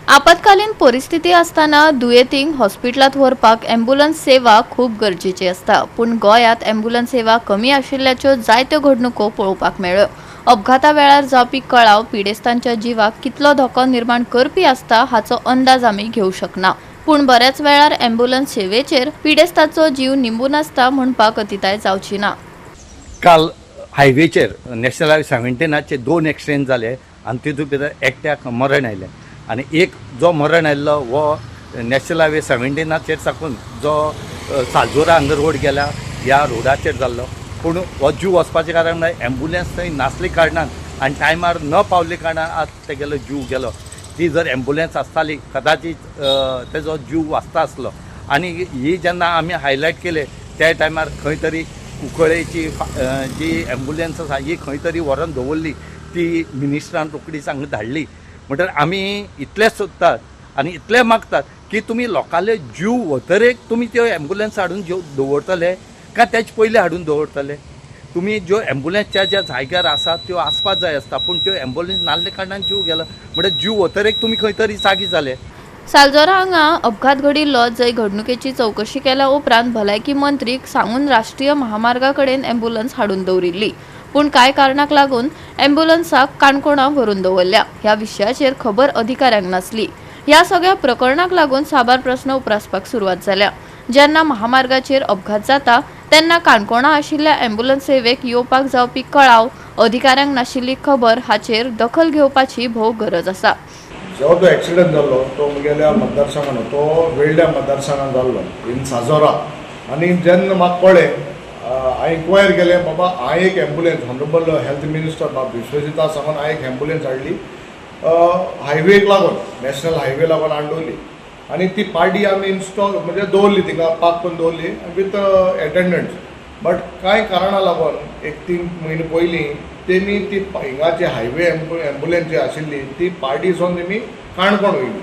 आपत्कालीन परिस्थिती असताना दुयेतींक हॉस्पिटलात व्हरपाक ॲम्ब्युलन्स सेवा खूप गरजेची असता। पूण गोंयांत ॲम्ब्युलन्स सेवा कमी आशिल्ल्याच्यो जायत्यो घडणुको पळोवपाक मेळ्ळ्यो। अपघाता वेळार जावपी कळाव पिडेस्तांच्या जिवाक कितलो धोको निर्माण करपी असता हाचो अंदाज आमी घेवंक शकना। पूण बऱ्याच वेळार ॲम्ब्युलन्स सेवेचेर पिडेस्ताचो जीव निंबून आसता म्हणपाक अतिताय जावची ना। काल हायवेचेर नॅशनल हायवे 17 2 एक्सिडेंट जाले आनी तितूंत भितर एकट्याक मरण आयलें आनी एक जो मरण आयिल्लो वो नॅशनल हायवे 17 साकून जो सालजोरा अंडरवूड गेल्या ह्या रोडाचेर जाल्लो। पूण हो जीव वचपाचें कारण एम्ब्युलन्स थंय नासले कारणान आनी टायमार न पावले कारणान आज तेगेलो जीव गेलो। ती जर एम्ब्युलन्स आसताली कदाचित तेजो जीव वाचता आसलो। आनी ही जेन्ना आमी हायलायट केले त्या टायमार खंय तरी कुंकळेची जी एम्ब्युलन्स आसा ही खंय तरी व्हरून दवरली, ती मिनिस्टरान रोखडीच हांगा धाडली। म्हणटकीर आमी इतलें सोदतात आनी इतलें मागतात की तुमी लोकांले जीव वतरेक तुमी त्यो एम्ब्युलन्स हाडून दवरतले काय तेचे पयलीं हाडून दवरतले। तुमी ज्यो एम्ब्युलन्स ज्या जाग्यार आसात त्यो आसपाक जाय आसता, पूण त्यो एम्ब्युलन्स नासले कारणान जीव गेलो म्हणजे जीव वतरेक तुमी खंय तरी जागी जाले। सालजोरा हांगा अपघात घडिल्लो जंय घडणुकेची चवकशी केल्या उपरांत भलायकी मंत्रीक सांगून राष्ट्रीय महामार्गा कडेन ॲम्ब्युलन्स हाडून दवरिल्ली। पूण कांय कारणाक लागून ॲम्ब्युलन्साक काणकोणा व्हरून दवरल्या। ह्या विशयाचेर खबर अधिकाऱ्यांक नासली। ह्या सगळ्या प्रकरणाक लागून साबार प्रस्न उपरासपाक सुरवात जाल्या। जेन्ना महामार्गाचेर अपघात जाता तेन्ना काणकोणा आशिल्ल्या ॲम्ब्युलन्स सेवेक येवपाक जावपी कळाव अधिकाऱ्यांक नाशिल्ली खबर हाचेर दखल घेवपाची भोव गरज आसा। जो तो एक्सिडेंट जाल्लो तो मुगेल्या मतदारसंघान तो वेळ्ळ्या मतदारसंघान जाल्लो इन साजोरा। आनी जेन्ना म्हाका कळ्ळें हांवें इन्क्वायर केलें बाबा हांवें एक एम्ब्युलन्स ऑनरेबल हेल्थ मिनिस्टर बाब विश्वजिता सांगून हांवें एक एम्ब्युलन्स हाडली हायवेक लागून नॅशनल हायवे लागून हाडली आनी ती पार्टी आमी इन्स्टॉल म्हणजे दवरली थिंगा पार्क करून दवरली विथ एटेंडंट्स। बट कांय कारणां लागून एक 3 म्हयने पयलीं तेमी ती हिंगाची हायवे एम्ब्युलन्स जी आशिल्ली ती पार्टी सोन तेमी काणकोण वयली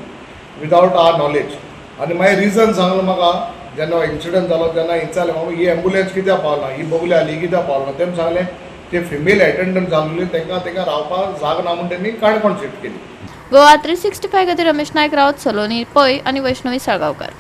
विदावट आवर नॉलेज। आनी मागीर रिजन सांगलो म्हाका जेन्ना इन्सिडंट जालो तेन्ना विचारलें बाबा ही एम्ब्युलन्स कित्याक पावना, ही बगली आली कित्याक पावना। तेमी सांगलें ते फिमेल एटेंडंट जाल्ली तांकां रावपाक जाग ना म्हणून तेमी काणकोण शिफ्ट केली। गोवा 365 खातीर रमेश नायक रावत, सलोनी पै आनी वैष्णवी साळगांवकार।